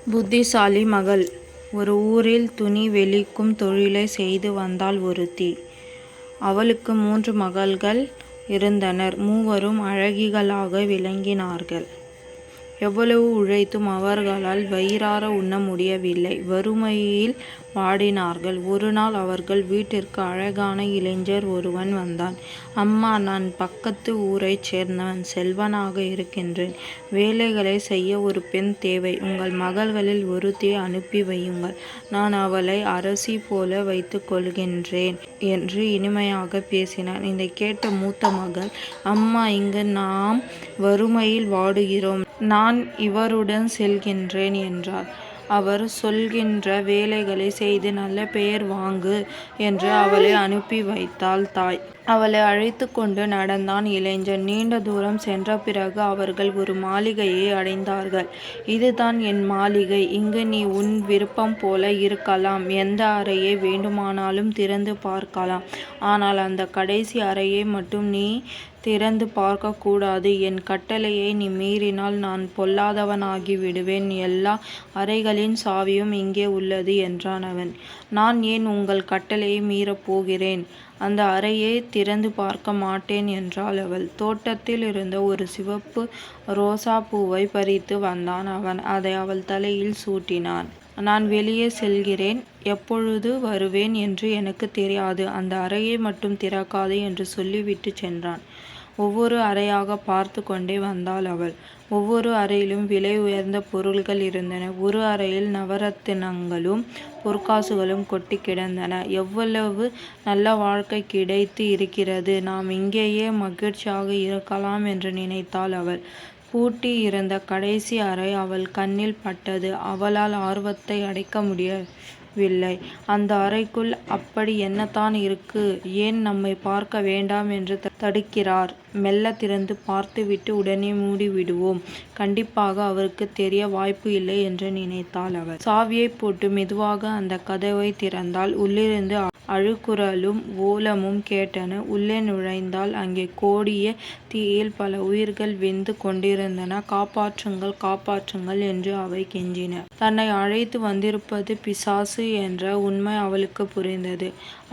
புத்திசாலி மகள். ஒரு ஊரில் துணி வெளிக்கும் தொழிலை செய்து வந்தாள் ஒருத்தி. அவளுக்கு 3 மகள்கள் இருந்தனர். மூவரும் அழகிகளாக விளங்கினார்கள். எவ்வளவு உழைத்தும் அவர்களால் வயிறார உண்ண முடியவில்லை. வறுமையில் வாடினார்கள். ஒரு நாள் அவர்கள் வீட்டிற்கு அழகான இளைஞர் ஒருவன் வந்தான். அம்மா, நான் பக்கத்து ஊரைச் சேர்ந்தவன். செல்வனாக இருக்கின்றேன். வேலைகளை செய்ய ஒரு பெண் தேவை. உங்கள் மகள்களில் ஒருத்தியை அனுப்பி வையுங்கள். நான் அவளை அரசி போல வைத்துக் கொள்கின்றேன் என்று இனிமையாக பேசினான். இதை கேட்ட மூத்த மகள், அம்மா, இங்கு நாம் வறுமையில் வாடுகிறோம். நான் இவருடன் செல்கின்றேன் என்றார். அவர் சொல்கின்ற வேலைகளை செய்து நல்ல பெயர் வாங்கு என்று அவளை அனுப்பி வைத்தாள் தாய். அவளை அழைத்து கொண்டு நடந்தான் இளைஞன். நீண்ட தூரம் சென்ற பிறகு அவர்கள் ஒரு மாளிகையை அடைந்தார்கள். இதுதான் என் மாளிகை. இங்கு நீ உன் விருப்பம் போல இருக்கலாம். எந்த அறையை வேண்டுமானாலும் திறந்து பார்க்கலாம். ஆனால் அந்த கடைசி அறையை மட்டும் நீ திறந்து பார்க்க கூடாது. என் கட்டளையை நீ மீறினால் நான் பொல்லாதவனாகி விடுவேன். எல்லா அறைகளின் சாவியும் இங்கே உள்ளது என்றான் அவன். நான் ஏன் உங்கள் கட்டளையை மீறப் போகிறேன்? அந்த அறையை திறந்து பார்க்க மாட்டேன் என்றாள் அவள். தோட்டத்தில் இருந்த ஒரு சிவப்பு ரோசா பூவை பறித்து வந்தான் அவன். அதை அவள் தலையில் சூட்டினான். நான் வெளியே செல்கிறேன். எப்பொழுது வருவேன் என்று எனக்கு தெரியாது. அந்த அறையை மட்டும் திறக்காதே என்று சொல்லிவிட்டு சென்றான். ஒவ்வொரு அறையாக பார்த்து கொண்டே வந்தாள் அவள். ஒவ்வொரு அறையிலும் விலை உயர்ந்த பொருள்கள் இருந்தன. ஒரு அறையில் நவரத்தினங்களும் பொற்காசுகளும் கொட்டி கிடந்தன. எவ்வளவு நல்ல வாழ்க்கை கிடைத்து இருக்கிறது. நாம் இங்கேயே மகிழ்ச்சியாக இருக்கலாம் என்று நினைத்தாள் அவள். பூட்டி இருந்த கடைசி அறை அவள் கண்ணில் பட்டது. அவளால் ஆர்வத்தை அடக்க முடியவில்லை. அந்த அறைக்குள் அப்படி என்னதான் இருக்கு? ஏன் நம்மை பார்க்க வேண்டாம் என்று தடுக்கிறார்? மெல்ல திறந்து பார்த்துவிட்டு உடனே மூடி விடுவோம். கண்டிப்பாக அவருக்கு தெரிய வாய்ப்பு இல்லை என்று நினைத்தாள் அவள். சாவியை போட்டு மெதுவாக அந்த கதவை திறந்தாள். உள்ளிருந்து அழுகுரலும் ஓலமும் கேட்டன. உள்ளே நுழைந்தால் அங்கே கோடிய தீயில் பல உயிர்கள் வெந்து கொண்டிருந்தன. காப்பாற்றுங்கள், காப்பாற்றுங்கள் என்று அவை கெஞ்சின. தன்னை அழைத்து வந்திருப்பது பிசாசு என்ற உண்மை அவளுக்கு புரிந்தது.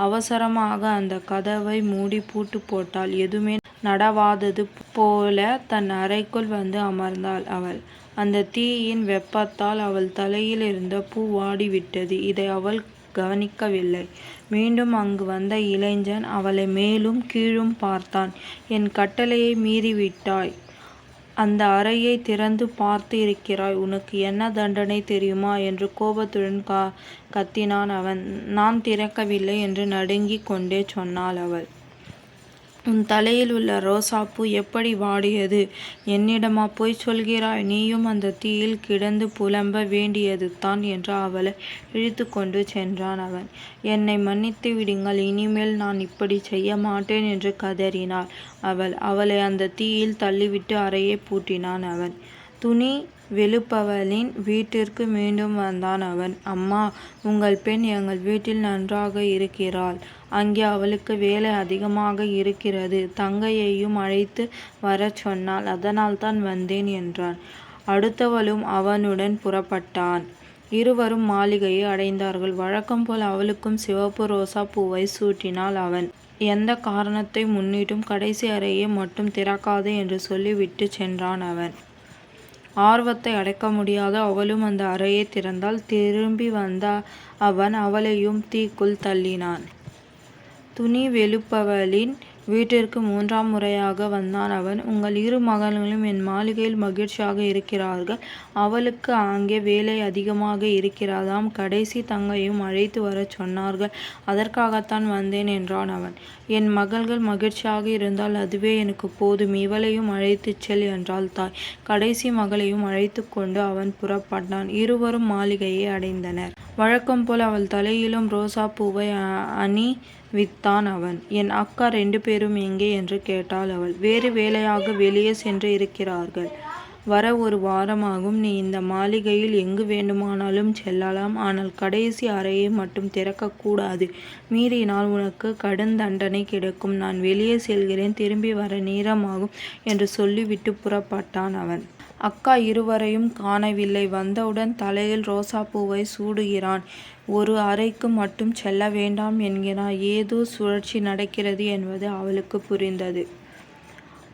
அவசரமாக அந்த கதவை மூடி பூட்டு போட்டாள். எதுவுமே நடவாதது போல தன் அறைக்குள் வந்து அமர்ந்தாள் அவள். அந்த தீயின் வெப்பத்தால் அவள் தலையில் இருந்த பூ வாடிவிட்டது. இதை அவள் கவனிக்கவில்லை. மீண்டும் அங்கு வந்த இளைஞன் அவளை மேலும் கீழும் பார்த்தான். என் கட்டளையை மீறிவிட்டாய். அந்த அறையை திறந்து பார்த்து இருக்கிறாய். உனக்கு என்ன தண்டனை தெரியுமா என்று கோபத்துடன் கத்தினான் அவன். நான் திறக்கவில்லை என்று நடுங்கிக் கொண்டே சொன்னாள் அவள். உன் தலையில் உள்ள ரோசாப்பூ எப்படி வாடியது? என்னிடமா போய் சொல்கிறாய்? நீயும் அந்த தீயில் கிடந்து புலம்ப வேண்டியது தான் என்று அவளை இழுத்து கொண்டு சென்றான் அவன். என்னை மன்னித்து விடுங்கள். இனிமேல் நான் இப்படி செய்ய மாட்டேன் என்று கதறினாள் அவள். அவளை அந்த தீயில் தள்ளிவிட்டு அறையை பூட்டினான் அவன். துணி வெளுப்பவளின் வீட்டிற்கு மீண்டும் வந்தான் அவன். அம்மா, உங்கள் பெண் எங்கள் வீட்டில் நன்றாக இருக்கிறாள். அங்கே அவளுக்கு வேலை அதிகமாக இருக்கிறது. தங்கையையும் அழைத்து வரச் சொன்னாள். அதனால்தான் வந்தேன் என்றான். அடுத்தவளும் அவனுடன் புறப்பட்டான். இருவரும் மாளிகையை அடைந்தார்கள். வழக்கம் போல் அவளுக்கும் சிவப்பு ரோசா பூவை சூட்டினாள் அவன். எந்த காரணத்தை முன்னிட்டும் கடைசி அறையை மட்டும் திறக்காதே என்று சொல்லிவிட்டு சென்றான் அவன். ஆர்வத்தை அடக்க முடியாத அவளும் அந்த அறையை திறந்தாள். திரும்பி வந்த அவன் அவளையும் தீக்குள் தள்ளினான். துணி வெளுப்பவளின் வீட்டிற்கு 3ஆம் முறையாக வந்தான் அவன். உங்கள் 2 மகள்களும் என் மாளிகையில் மகிழ்ச்சியாக இருக்கிறார்கள். அவளுக்கு அங்கே வேலை அதிகமாக இருக்கிறதாம். கடைசி தங்கையும் அழைத்து வரச் சொன்னார்கள். அதற்காகத்தான் வந்தேன் என்றான் அவன். என் மகள்கள் மகிழ்ச்சியாக இருந்தால் அதுவே எனக்கு போதும். இவளையும் அழைத்துச் செல் என்றாள் தாய். கடைசி மகளையும் அழைத்து கொண்டு அவன் புறப்பட்டான். இருவரும் மாளிகையை அடைந்தனர். வழக்கம் போல் அவள் தலையிலும் ரோசா பூவை அணிவித்தான் அவன். என் அக்கா 2 பேரும் எங்கே என்று கேட்டாள் அவள். வேறு வேலையாக வெளியே சென்று இருக்கிறார்கள். வர 1 வாரமாகும். நீ இந்த மாளிகையில் எங்கு வேண்டுமானாலும் செல்லலாம். ஆனால் கடைசி அறையை மட்டும் திறக்கக்கூடாது. மீறினால் உனக்கு கடுந்தண்டனை கிடைக்கும். நான் வெளியே செல்கிறேன். திரும்பி வர நேரமாகும் என்று சொல்லிவிட்டு புறப்பட்டான் அவன். அக்கா இருவரையும் காணவில்லை. வந்தவுடன் தலையில் ரோசாப்பூவை சூடுகிறான். ஒரு அறைக்கு மட்டும் செல்ல வேண்டாம் என்கிறான். ஏதோ சுழற்சி நடக்கிறது என்பது அவளுக்கு புரிந்தது.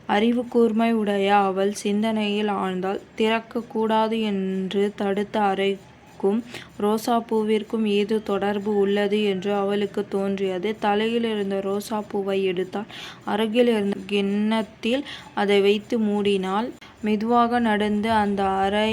அறிவு கூர்மை உடைய அவள் சிந்தனையில் ஆழ்ந்தாள். திறக்கக் கூடாது என்று தடுத்த அறைக்கும் ரோசாப்பூவிற்கும் ஏதோ தொடர்பு உள்ளது என்று அவளுக்கு தோன்றியது. தலையில் இருந்த ரோசாப்பூவை எடுத்தாள். அருகில் இருந்த கிண்ணத்தில் அதை வைத்து மூடினாள். மெதுவாக நடந்து அந்த அறை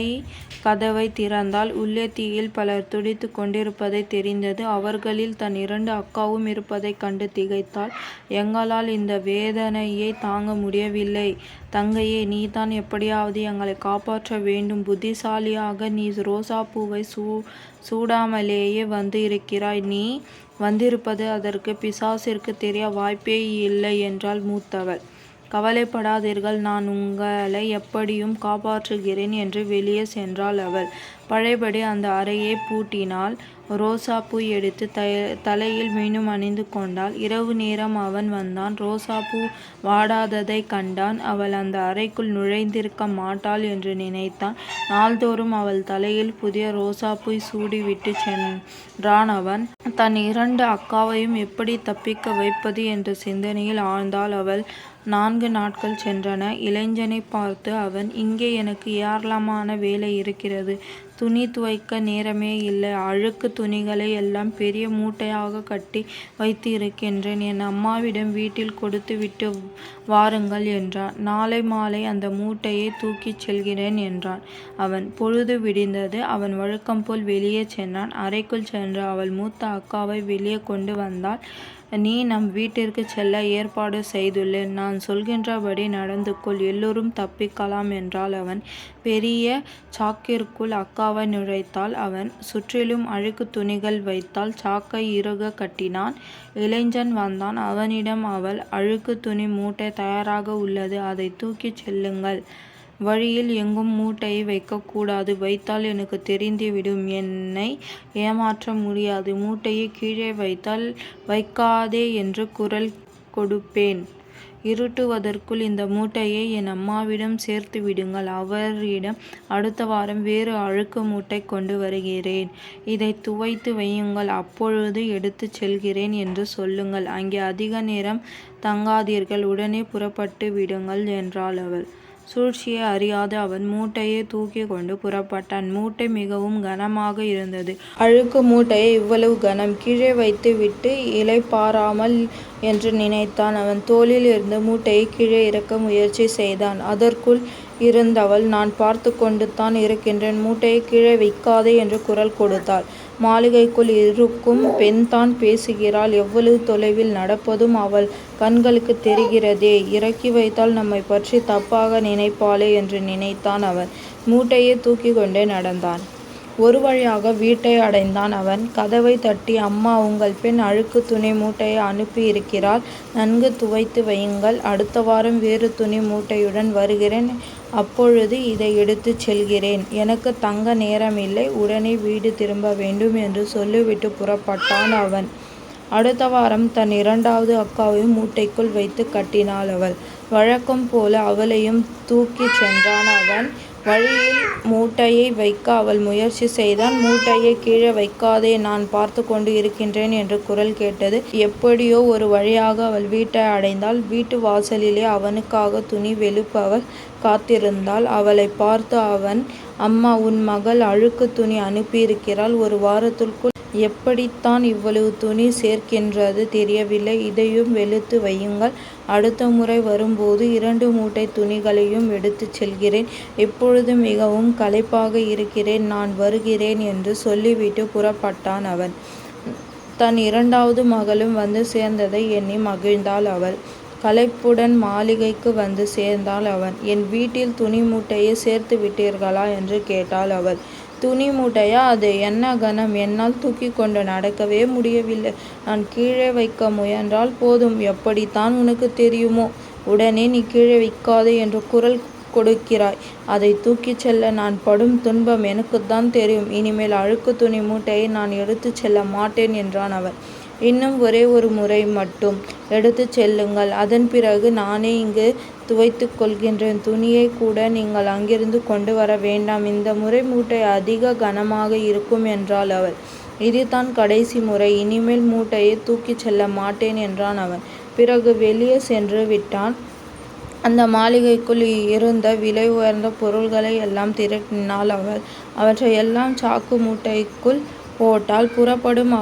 கதவை திறந்தாள். உள்ளே தீயில் பலர் துடித்து கொண்டிருப்பதை தெரிந்தது. அவர்களில் தன் 2 அக்காவும் இருப்பதைக் கண்டு திகைத்தாள். எங்களால் இந்த வேதனையை தாங்க முடியவில்லை தங்கையே, நீதான் எப்படியாவது எங்களை காப்பாற்ற வேண்டும். புத்திசாலியாக நீ ரோசாப்பூவை சூடாமலேயே வந்து இருக்கிறாய். நீ வந்திருப்பது அதற்கு பிசாசிற்கு தெரிய வாய்ப்பே இல்லை என்றாள் மூத்தவள். கவலைப்படாதீர்கள், நான் உங்களை எப்படியும் காப்பாற்றுகிறேன் என்று வெளியே சென்றாள் அவள். பழையபடி அந்த அறையை பூட்டினாள். ரோசாப்பூ எடுத்து தலையில் மீண்டும் அணிந்து கொண்டாள். இரவு நேரம் அவன் வந்தான். ரோசாப்பூ வாடாததைக் கண்டான். அவள் அந்த அறைக்குள் நுழைந்திருக்க மாட்டாள் என்று நினைத்தான். நாள்தோறும் அவள் தலையில் புதிய ரோசாப்பூ சூடிவிட்டு சென்றான் அவன். தன் 2 அக்காவையும் எப்படி தப்பிக்க வைப்பது என்ற சிந்தனையில் ஆழ்ந்தாள் அவள். 4 நாட்கள் சென்றன. இளைஞனை பார்த்து அவன், இங்கே எனக்கு ஏராளமான வேலை இருக்கிறது. துணி துவைக்க நேரமே இல்லை. அழுக்கு துணிகளை எல்லாம் பெரிய மூட்டையாக கட்டி வைத்து இருக்கின்றேன். என் அம்மாவிடம் வீட்டில் கொடுத்து விட்டு வாருங்கள் என்றான். நாளை மாலை அந்த மூட்டையை தூக்கிச் செல்கிறேன் என்றான் அவன். பொழுது விடிந்தது. அவன் வழக்கம் போல் வெளியே சென்றான். அறைக்குள் சென்று அவள் மூத்த அக்காவை வெளியே கொண்டு வந்தாள். நீ நம் வீட்டிற்கு செல்ல ஏற்பாடு செய்துள்ளேன். நான் சொல்கின்றபடி நடந்து கொள். எல்லோரும் தப்பிக்கலாம் என்றாள் அவன். பெரிய சாக்கிற்குள் அக்காவை நுழைத்தாள் அவன். சுற்றிலும் அழுக்கு துணிகள் வைத்தாள். சாக்கை இறுக கட்டினான். இளைஞன் வந்தான். அவனிடம் அவள், அழுக்கு துணி மூட்டை தயாராக உள்ளது. அதை தூக்கிச் செல்லுங்கள். வழியில் எங்கும் மூட்டையை வைக்கக்கூடாது. வைத்தால் எனக்கு தெரிந்துவிடும். என்னை ஏமாற்ற முடியாது. மூட்டையை கீழே வைத்தால் வைக்காதே என்று குரல் கொடுப்பேன். இருட்டுவதற்குள் இந்த மூட்டையை என் அம்மாவிடம் சேர்த்து விடுங்கள். அவரிடம் அடுத்த வாரம் வேறு அழுக்கு மூட்டை கொண்டு வருகிறேன். இதை துவைத்து வையுங்கள். அப்பொழுது எடுத்துச் செல்கிறேன் என்று சொல்லுங்கள். அங்கே அதிக நேரம் தங்காதீர்கள். உடனே புறப்பட்டு விடுங்கள் என்றாள் அவள். சூழ்ச்சியை அறியாத அவன் மூட்டையை தூக்கி கொண்டு புறப்பட்டான். மூட்டை மிகவும் கனமாக இருந்தது. அழுக்கு மூட்டையை இவ்வளவு கனம் கீழே வைத்து விட்டு இளைப்பாறாமல் என்று நினைத்தான். அவன் தோளில் இருந்து மூட்டையை கீழே இறக்க முயற்சி செய்தான். அதற்குள் இருந்தவள், நான் பார்த்து கொண்டு தான் இருக்கின்றேன். மூட்டையை கீழே வைக்காதே என்று குரல் கொடுத்தாள். மாளிகைக்குள் இருக்கும் பெண்தான் பேசுகிறாள். எவ்வளவு தொலைவில் நடப்பதும் அவள் கண்களுக்கு தெரிகிறதே. இறக்கி வைத்தால் நம்மை பற்றி தப்பாக நினைப்பாளே என்று நினைத்தான் அவன். மூட்டையை தூக்கி கொண்டே நடந்தான். ஒரு வழியாக வீட்டை அடைந்தான் அவன். கதவை தட்டி, அம்மா, உங்கள் பெண் அழுக்கு துணி மூட்டையை அனுப்பி இருக்கிறாள். நன்கு துவைத்து வையுங்கள். அடுத்த வாரம் வேறு துணி மூட்டையுடன் வருகிறேன். அப்பொழுது இதை எடுத்துச் செல்கிறேன். எனக்கு தங்க நேரமில்லை. உடனே வீடு திரும்ப வேண்டும் என்று சொல்லிவிட்டு புறப்பட்டான் அவன். அடுத்த வாரம் தன் 2வது அக்காவையும் மூட்டைக்குள் வைத்து கட்டினாள் அவள். வழக்கம் போல அவளையும் தூக்கிச் சென்றான் அவன். வழியில் மூட்டையை வைக்க அவள் முயற்சி செய்தான். மூட்டையை கீழே வைக்காதே, நான் பார்த்து கொண்டு இருக்கின்றேன் என்று குரல் கேட்டது. எப்படியோ ஒரு வழியாக அவள் வீட்டை அடைந்தாள். வீட்டு வாசலிலே அவனுக்காக துணி வெளுப்பவள் காத்திருந்தாள். அவளை பார்த்து அவன், அம்மா, உன் மகள் அழுக்கு துணி அனுப்பியிருக்கிறாள். ஒரு வாரத்திற்குள் எப்படித்தான் இவ்வளவு துணி சேர்க்கின்றது தெரியவில்லை. இதையும் வெளுத்து வையுங்கள். அடுத்த முறை வரும்போது 2 மூட்டை துணிகளையும் எடுத்துச் செல்கிறேன். இப்பொழுது மிகவும் களைப்பாக இருக்கிறேன். நான் வருகிறேன் என்று சொல்லிவிட்டு புறப்பட்டான் அவன். தன் 2வது மகளும் வந்து சேர்ந்ததை எண்ணி மகிழ்ந்தாள் அவள். களைப்புடன் மாளிகைக்கு வந்து சேர்ந்தாள் அவன். என் வீட்டில் துணி மூட்டையை சேர்த்து விட்டீர்களா என்று கேட்டாள் அவள். துணி மூட்டையா? அது என்ன கனம்! என்னால் தூக்கி கொண்டு நடக்கவே முடியவில்லை. நான் கீழே வைக்க முயன்றால் போதும். எப்படித்தான் உனக்கு தெரியுமோ? உடனே நீ கீழே வைக்காதே என்று குரல் கொடுக்கிறாய். அதை தூக்கிச் செல்ல நான் படும் துன்பம் எனக்குத்தான் தெரியும். இனிமேல் அழுக்கு துணி மூட்டையை நான் எடுத்துச் செல்ல மாட்டேன் என்றான் அவன். இன்னும் ஒரே ஒரு முறை மட்டும் எடுத்துச் செல்லுங்கள். அதன் பிறகு நானே இங்கு துவைத்துக் கொள்கின்றேன். துணியைக் கூட நீங்கள் அங்கிருந்து கொண்டு வர வேண்டாம். இந்த முறை மூட்டை அதிக கனமாக இருக்கும் என்றாள் அவள். இதுதான் கடைசி முறை. இனிமேல் மூட்டையை தூக்கிச் செல்ல மாட்டேன் என்றான் அவன். பிறகு வெளியே சென்று விட்டான். அந்த மாளிகைக்குள் இருந்த விலை உயர்ந்த பொருள்களை எல்லாம் திரட்டினாள் அவள். அவற்றையெல்லாம் சாக்கு மூட்டைக்குள் போட்டாள். புறப்படும்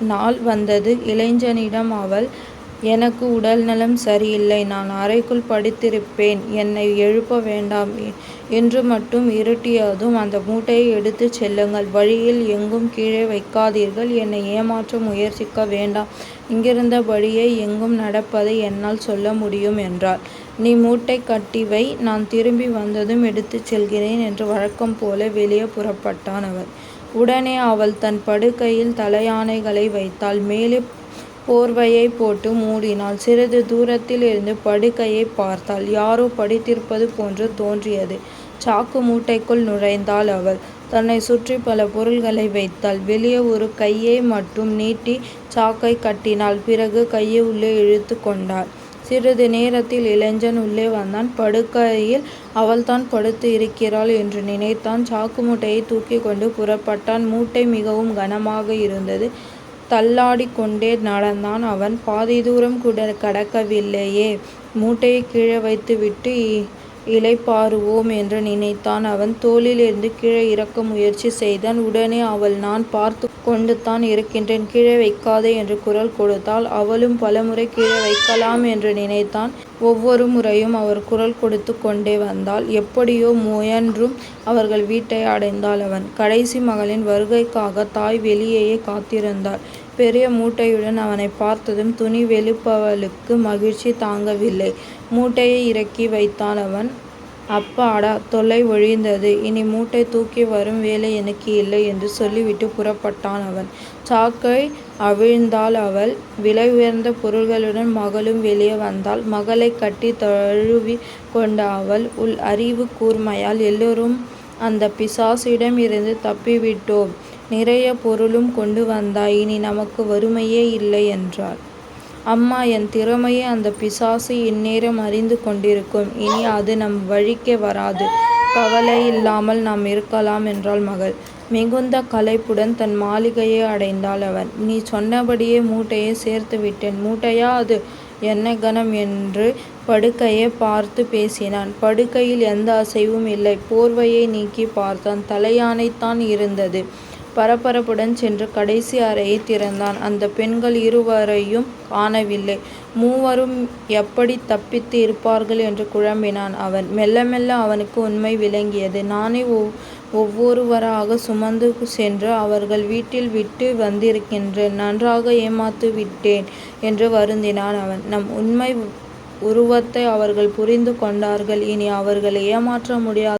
நாள் வந்தது. இளைஞனிடம் அவள், எனக்கு உடல்நலம் சரியில்லை. நான் அறைக்குள் படுத்திருப்பேன். என்னை எழுப்ப வேண்டாம். என்று மட்டும் இருட்டியதும் அந்த மூட்டையை எடுத்துச் செல்லுங்கள். வழியில் எங்கும் கீழே வைக்காதீர்கள். என்னை ஏமாற்ற முயற்சிக்க வேண்டாம். இங்கிருந்தபடியே எங்கும் நடப்பதை என்னால் சொல்ல முடியும் என்றாள். நீ மூட்டை கட்டி வை. நான் திரும்பி வந்ததும் எடுத்துச் செல்கிறேன் என்று வழக்கம் போல வெளியே புறப்பட்டான் அவன். உடனே அவள் தன் படுக்கையில் தலையாணைகளை வைத்தாள். மேலே போர்வையை போட்டு மூடினாள். சிறிது தூரத்தில் இருந்து படுக்கையை பார்த்தாள். யாரோ படுத்திருப்பது போன்று தோன்றியது. சாக்கு மூட்டைக்குள் நுழைந்தாள் அவள். தன்னை சுற்றி பல பொருள்களை வைத்தாள். வெளியே ஒரு கையை மட்டும் நீட்டி சாக்கை கட்டினாள். பிறகு கையை உள்ளே இழுத்து கொண்டாள். சிறிது நேரத்தில் இளைஞன் உள்ளே வந்தான். படுக்கையில் அவள்தான் படுத்து இருக்கிறாள் என்று நினைத்தான். சாக்கு மூட்டையை தூக்கி கொண்டு புறப்பட்டான். மூட்டை மிகவும் கனமாக இருந்தது. தள்ளாடிக் கொண்டே நடந்தான் அவன். பாதி தூரம் கூட கடக்கவில்லையே. மூட்டையை கீழே வைத்துவிட்டு இளைப்பாறுவோம் என்று நினைத்தான் அவன். தோளில் இருந்து கீழே இறக்க முயற்சி செய்தான். உடனே அவள், நான் பார்த்து கொண்டுதான் இருக்கின்றேன், கீழே வைக்காதே என்று குரல் கொடுத்தாள். அவளும் பலமுறை கீழே வைக்கலாம் என்று நினைத்தான். ஒவ்வொரு முறையும் அவர் குரல் கொடுத்து கொண்டே வந்தாள். எப்படியோ முயன்றும் அவர்கள் வீட்டை அடைந்தாள் அவன். கடைசி மகளின் வருகைக்காக தாய் வெளியேயே காத்திருந்தாள். பெரிய மூட்டையுடன் அவனை பார்த்ததும் துணி வெளுப்பவளுக்கு மகிழ்ச்சி தாங்கவில்லை. மூட்டையை இறக்கி வைத்தான் அவன். அப்பாடா, தொல்லை ஒழிந்தது. இனி மூட்டை தூக்கி வரும் வேலை எனக்கு இல்லை என்று சொல்லிவிட்டு புறப்பட்டான் அவன். சாக்கை அவிழ்ந்தாள் அவள். விலை உயர்ந்த பொருள்களுடன் மகளும் வெளியே வந்தாள். மகளை கட்டி தழுவி கொண்ட அவள், உள் அறிவு கூர்மையால், எல்லோரும் அந்த பிசாசிடம் இருந்து தப்பிவிட்டோம். நிறைய பொருளும் கொண்டு வந்தாய். இனி நமக்கு வறுமையே இல்லை என்றாள். அம்மா, என் திறமையை அந்த பிசாசு இந்நேரம் அறிந்து கொண்டிருக்கும். இனி அது நம் வழிக்கே வராது. கவலை இல்லாமல் நாம் இருக்கலாம் என்றாள் மகள். மிகுந்த களைப்புடன் தன் மாளிகையை அடைந்தாள் அவன். நீ சொன்னபடியே மூட்டையை சேர்த்து விட்டேன். மூட்டையா அது? என்ன கனம் என்று படுக்கையை பார்த்து பேசினான். படுக்கையில் எந்த அசைவும் இல்லை. போர்வையை நீக்கி பார்த்தான். தலையாணைத்தான் இருந்தது. பரபரப்புடன் சென்று கடைசி அறையை திறந்தான். அந்த பெண்கள் இருவரையும் காணவில்லை. மூவரும் எப்படி தப்பித்து இருப்பார்கள் என்று குழம்பினான் அவன். மெல்ல மெல்ல அவனுக்கு உண்மை விளங்கியது. நானே ஒவ்வொருவராக சுமந்து சென்று அவர்கள் வீட்டில் விட்டு வந்திருக்கின்றேன். நன்றாக ஏமாத்து விட்டேன் என்று வருந்தினான் அவன். நம் உண்மை உருவத்தை அவர்கள் புரிந்து கொண்டார்கள். இனி அவர்களை ஏமாற்ற முடியாது.